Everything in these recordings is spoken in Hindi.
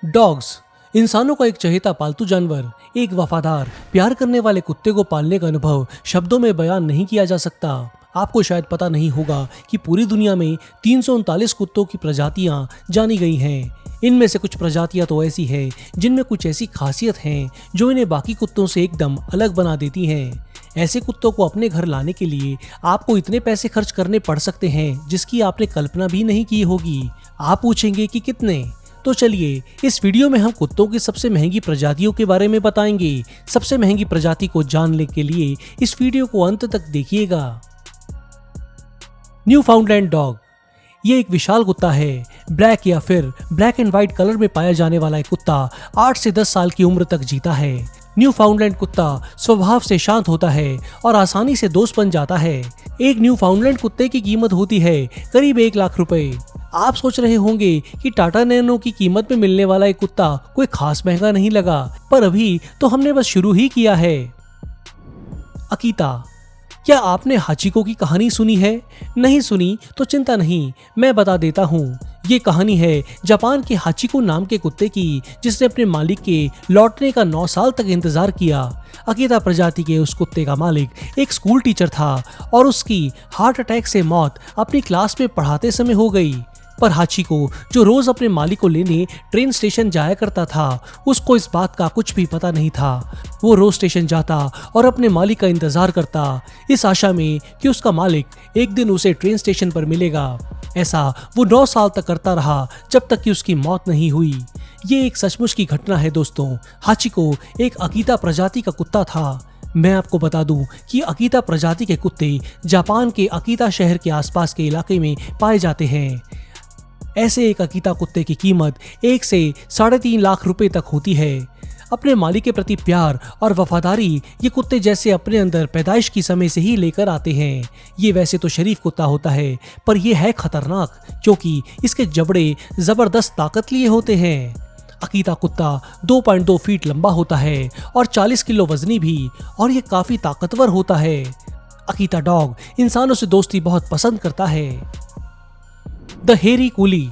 डॉग्स इंसानों का एक चहेता पालतू जानवर, एक वफादार प्यार करने वाले कुत्ते को पालने का अनुभव शब्दों में बयान नहीं किया जा सकता। आपको शायद पता नहीं होगा कि पूरी दुनिया में 339 कुत्तों की प्रजातियां जानी गई हैं। इनमें से कुछ प्रजातियां तो ऐसी हैं जिनमें कुछ ऐसी खासियत हैं जो इन्हें बाकी कुत्तों से एकदम अलग बना देती हैं। ऐसे कुत्तों को अपने घर लाने के लिए आपको इतने पैसे खर्च करने पड़ सकते हैं जिसकी आपने कल्पना भी नहीं की होगी। आप पूछेंगे कि कितने? तो चलिए इस वीडियो में हम कुत्तों की सबसे महंगी प्रजातियों के बारे में बताएंगे। सबसे महंगी प्रजाति को जानने के लिए इस वीडियो को अंत तक देखिएगा। न्यूफाउंडलैंड डॉग ये एक विशाल कुत्ता है। ब्लैक या फिर ब्लैक एंड व्हाइट कलर में पाया जाने वाला एक कुत्ता 8 से 10 साल की उम्र तक जीता है। न्यूफाउंडलैंड कुत्ता स्वभाव से शांत होता है और आसानी से दोस्त बन जाता है। एक न्यूफाउंडलैंड कुत्ते की कीमत होती है करीब 1 लाख रुपए। आप सोच रहे होंगे कि टाटा नैनो की कीमत में मिलने वाला एक कुत्ता कोई खास महंगा नहीं लगा, पर अभी तो हमने बस शुरू ही किया है। अकीता, क्या आपने हाचिको की कहानी सुनी है? नहीं सुनी तो चिंता नहीं, मैं बता देता हूँ। ये कहानी है जापान के हाचिको नाम के कुत्ते की, जिसने अपने मालिक के लौटने का 9 साल तक इंतजार किया। अकीता प्रजाति के उस कुत्ते का मालिक एक स्कूल टीचर था और उसकी हार्ट अटैक से मौत अपनी क्लास में पढ़ाते समय हो गई। पर हाचिको, जो रोज अपने मालिक को लेने ट्रेन स्टेशन जाया करता था, उसको इस बात का कुछ भी पता नहीं था। वो रोज स्टेशन जाता और अपने मालिक का इंतजार करता, इस आशा में कि उसका मालिक एक दिन उसे ट्रेन स्टेशन पर मिलेगा। ऐसा वो 9 साल तक करता रहा, जब तक कि उसकी मौत नहीं हुई। ये एक सचमुच की घटना है दोस्तों। हाचिको एक अकीता प्रजाति का कुत्ता था। मैं आपको बता दूं कि अकीता प्रजाति के कुत्ते जापान के अकीता शहर के आसपास के इलाके में पाए जाते हैं। ऐसे एक अकीता कुत्ते की कीमत 1 से 3.5 लाख रुपए तक होती है। अपने मालिक के प्रति प्यार और वफादारी ये कुत्ते जैसे अपने अंदर पैदाइश की समय से ही लेकर आते हैं। ये वैसे तो शरीफ कुत्ता होता है, पर यह है खतरनाक क्योंकि इसके जबड़े जबरदस्त ताकत लिए होते हैं। अकीता कुत्ता 2.2 फीट लंबा होता है और 40 किलो वजनी भी, और ये काफी ताकतवर होता है। अकीता डॉग इंसानों से दोस्ती बहुत पसंद करता है। द हेरी कूली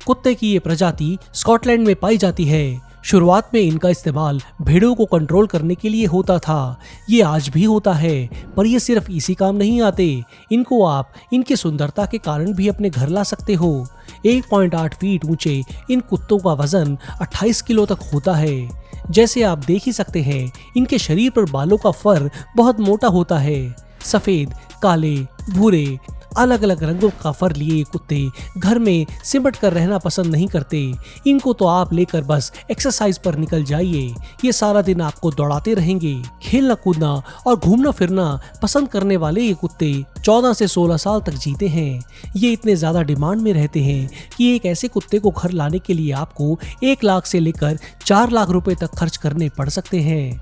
कुत्ते की ये प्रजाति स्कॉटलैंड में पाई जाती है। शुरुआत में इनका इस्तेमाल भेड़ों को कंट्रोल करने के लिए होता था। ये आज भी होता है, पर ये सिर्फ इसी काम नहीं आते। इनको आप इनकी सुंदरता के कारण भी अपने घर ला सकते हो। 1.8 फीट ऊंचे इन कुत्तों का वजन 28 किलो तक होता है। जैसे आप देख ही सकते हैं, इनके शरीर पर बालों का फर बहुत मोटा होता है। सफेद, काले, भूरे, अलग अलग रंगों का फर लिए कुत्ते घर में सिमट कर रहना पसंद नहीं करते। इनको तो आप लेकर बस एक्सरसाइज पर निकल जाइए, ये सारा दिन आपको दौड़ाते रहेंगे। खेलना कूदना और घूमना फिरना पसंद करने वाले ये कुत्ते 14 से 16 साल तक जीते हैं। ये इतने ज्यादा डिमांड में रहते हैं कि एक ऐसे कुत्ते को घर लाने के लिए आपको 1 लाख से लेकर 4 लाख रुपए तक खर्च करने पड़ सकते हैं।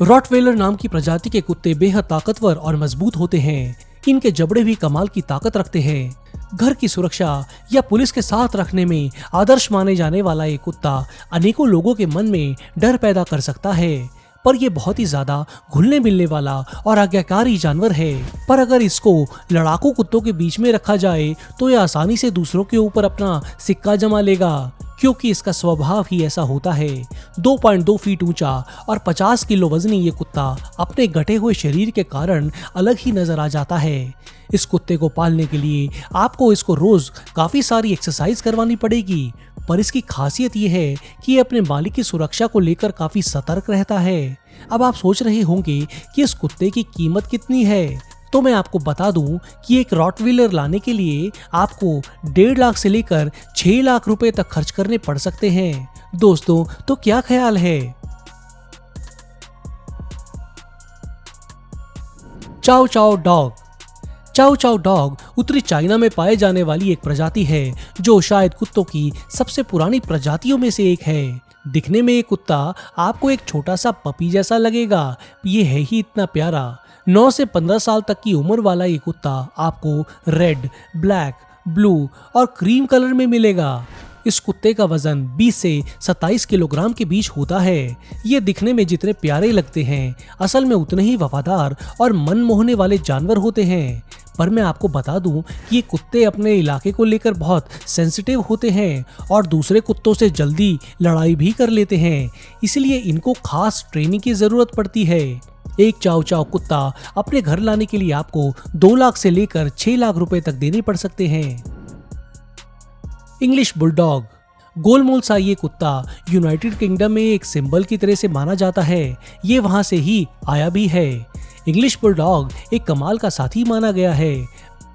रॉटवेलर नाम की प्रजाति के कुत्ते बेहद ताकतवर और मजबूत होते हैं। इनके जबड़े भी कमाल की ताकत रखते हैं। घर की सुरक्षा या पुलिस के साथ रखने में आदर्श माने जाने वाला ये कुत्ता अनेकों लोगों के मन में डर पैदा कर सकता है, पर यह बहुत ही ज्यादा घुलने मिलने वाला और आज्ञाकारी जानवर है। पर अगर इसको लड़ाकू कुत्तों के बीच में रखा जाए तो यह आसानी से दूसरों के ऊपर अपना सिक्का जमा लेगा, क्योंकि इसका स्वभाव ही ऐसा होता है। 2.2 फीट ऊंचा और 50 किलो वजनी ये कुत्ता अपने गठे हुए शरीर के कारण अलग ही नजर आ जाता है। इस कुत्ते को पालने के लिए आपको इसको रोज काफी सारी एक्सरसाइज करवानी पड़ेगी, पर इसकी खासियत ये है कि ये अपने मालिक की सुरक्षा को लेकर काफी सतर्क रहता है। अब आप सोच रहे होंगे कि इस कुत्ते की कीमत कितनी है, तो मैं आपको बता दूं कि एक रॉटवीलर लाने के लिए आपको 1.5 लाख से लेकर 6 लाख रुपए तक खर्च करने पड़ सकते हैं। दोस्तों, तो क्या ख्याल है? चाओ चाओ डॉग उत्तरी चाइना में पाए जाने वाली एक प्रजाति है, जो शायद कुत्तों की सबसे पुरानी प्रजातियों में से एक है। दिखने में ये कुत्ता आपको एक छोटा सा पपी जैसा लगेगा, ये है ही इतना प्यारा। 9 से 15 साल तक की उम्र वाला ये कुत्ता आपको रेड, ब्लैक, ब्लू और क्रीम कलर में मिलेगा। इस कुत्ते का वजन 20 से 27 किलोग्राम के बीच होता है। ये दिखने में जितने प्यारे लगते हैं, असल में उतने ही वफादार और मन मोहने वाले जानवर होते हैं। पर मैं आपको बता दूं कि ये कुत्ते अपने इलाके को लेकर बहुत सेंसिटिव होते हैं और दूसरे कुत्तों से जल्दी लड़ाई भी कर लेते हैं, इसलिए इनको खास ट्रेनिंग की जरूरत पड़ती है। एक चाव चाव कुत्ता अपने घर लाने के लिए आपको 2 लाख से लेकर 6 लाख रुपए तक देने पड़ सकते हैं। English bulldog. गोलमोल सा ये कुत्ता यूनाइटेड किंगडम में एक सिंबल की तरह से माना जाता है। ये वहां से ही आया भी है। इंग्लिश बुलडॉग एक कमाल का साथी माना गया है।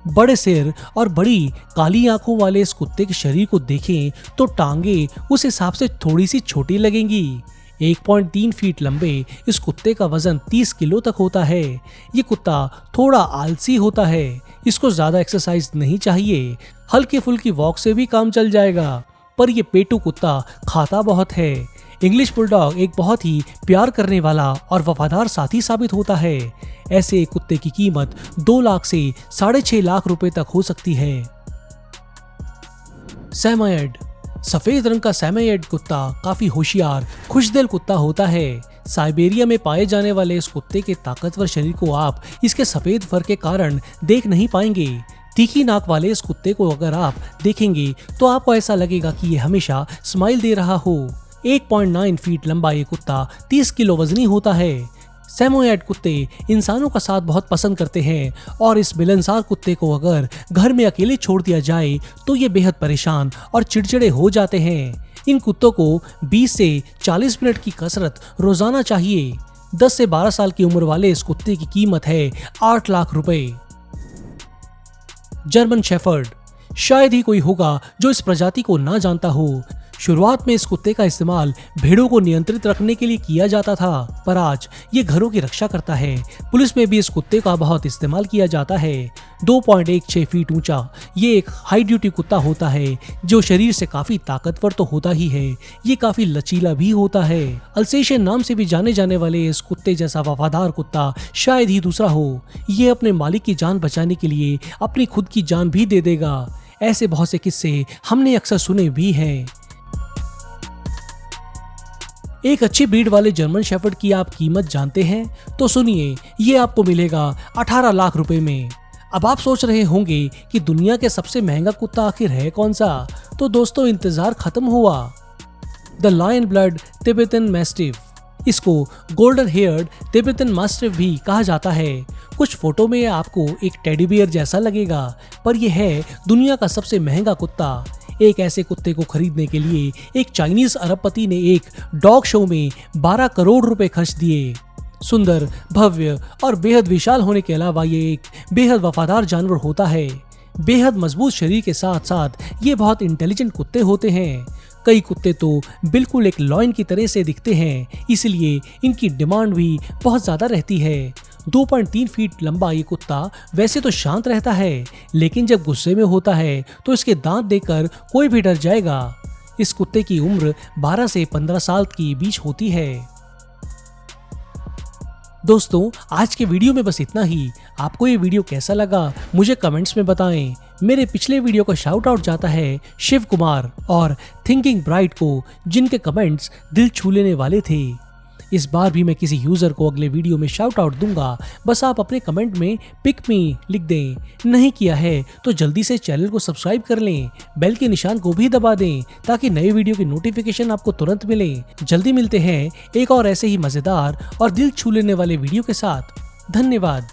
बड़े सिर और बड़ी काली आंखों वाले इस कुत्ते के शरीर को देखें तो टांगे उस हिसाब से थोड़ी सी छोटी लगेंगी। 1.3 फीट लंबे इस कुत्ते का वजन 30 किलो तक होता है। ये कुत्ता थोड़ा आलसी होता है। इसको ज्यादा एक्सरसाइज नहीं चाहिए, हल्की फुल्की वॉक से भी काम चल जाएगा, पर ये पेटू कुत्ता खाता बहुत है। इंग्लिश बुलडॉग एक बहुत ही प्यार करने वाला और वफादार साथी साबित होता है। ऐसे एक कुत्ते की कीमत 2 लाख से 6.5 लाख रुपए तक हो सकती है। सैमोयेड। सफेद रंग का सैमोयेड कुत्ता काफी होशियार, खुशदिल कुत्ता होता है। साइबेरिया में पाए जाने वाले इस कुत्ते के ताकतवर शरीर को आप इसके सफेद फर के कारण देख नहीं पाएंगे। तीखी नाक वाले इस कुत्ते को अगर आप देखेंगे तो आपको ऐसा लगेगा कि ये हमेशा स्माइल दे रहा हो। 1.9 फीट लंबा ये कुत्ता 30 किलो वजनी होता है। सैमोयेड कुत्ते इंसानों का साथ बहुत पसंद करते हैं और इस मिलनसार कुत्ते को अगर घर में अकेले छोड़ दिया जाए तो ये बेहद परेशान और चिड़चिड़े हो जाते हैं। इन कुत्तों को 20 से 40 मिनट की कसरत रोजाना चाहिए। 10 से 12 साल की उम्र वाले इस कुत्ते की कीमत है 8 लाख रुपए। German shepherd. शायद ही कोई होगा जो इस प्रजाति को ना जानता हो। शुरुआत में इस कुत्ते का इस्तेमाल भेड़ों को नियंत्रित रखने के लिए किया जाता था, पर आज ये घरों की रक्षा करता है। पुलिस में भी इस कुत्ते का बहुत इस्तेमाल किया जाता है। 2.16 फीट ऊंचा ये एक हाई ड्यूटी कुत्ता होता है जो शरीर से काफी ताकतवर तो होता ही है, ये काफी लचीला भी होता है। अल्सेशियन नाम से भी जाने जाने वाले इस कुत्ते जैसा वफादार कुत्ता शायद ही दूसरा हो। ये अपने मालिक की जान बचाने के लिए अपनी खुद की जान भी दे देगा। ऐसे बहुत से किस्से हमने अक्सर सुने भी हैं। एक अच्छी ब्रीड वाले जर्मन शेफर्ड की आप कीमत जानते हैं? तो सुनिए, ये आपको मिलेगा 18 लाख रुपए में। अब आप सोच रहे होंगे कि दुनिया के सबसे महंगा कुत्ता आखिर है कौन सा? तो दोस्तों, इंतजार खत्म हुआ। The lion blood Tibetan mastiff. इसको गोल्डन हेयर्ड तिब्बतन मैस्टिफ भी कहा जाता है। कुछ फोटो में आपको एक टेडी बियर जैसा लगेगा, पर यह है दुनिया का सबसे महंगा कुत्ता। एक ऐसे कुत्ते को खरीदने के लिए एक चाइनीज अरबपति ने एक डॉग शो में 12 करोड़ रुपए खर्च दिए। सुंदर, भव्य और बेहद विशाल होने के अलावा ये एक बेहद वफादार जानवर होता है। बेहद मजबूत शरीर के साथ साथ ये बहुत इंटेलिजेंट कुत्ते होते हैं। कई कुत्ते तो बिल्कुल एक लॉयन की तरह से दिखते हैं, इसलिए इनकी डिमांड भी बहुत ज्यादा रहती है। 2.3 फीट लंबा ये कुत्ता वैसे तो शांत रहता है, लेकिन जब गुस्से में होता है तो इसके दांत देखकर कोई भी डर जाएगा। इस कुत्ते की उम्र 12 से 15 साल के बीच होती है। दोस्तों, आज के वीडियो में बस इतना ही। आपको ये वीडियो कैसा लगा मुझे कमेंट्स में बताएं। मेरे पिछले वीडियो का शाउट आउट जाता है शिव कुमार और थिंकिंग ब्राइट को, जिनके कमेंट्स दिल छू लेने वाले थे। इस बार भी मैं किसी यूजर को अगले वीडियो में शाउट आउट दूंगा, बस आप अपने कमेंट में पिक मी लिख दें। नहीं किया है तो जल्दी से चैनल को सब्सक्राइब कर लें, बेल के निशान को भी दबा दें ताकि नए वीडियो की नोटिफिकेशन आपको तुरंत मिले। जल्दी मिलते हैं एक और ऐसे ही मजेदार और दिल छू लेने वाले वीडियो के साथ। धन्यवाद।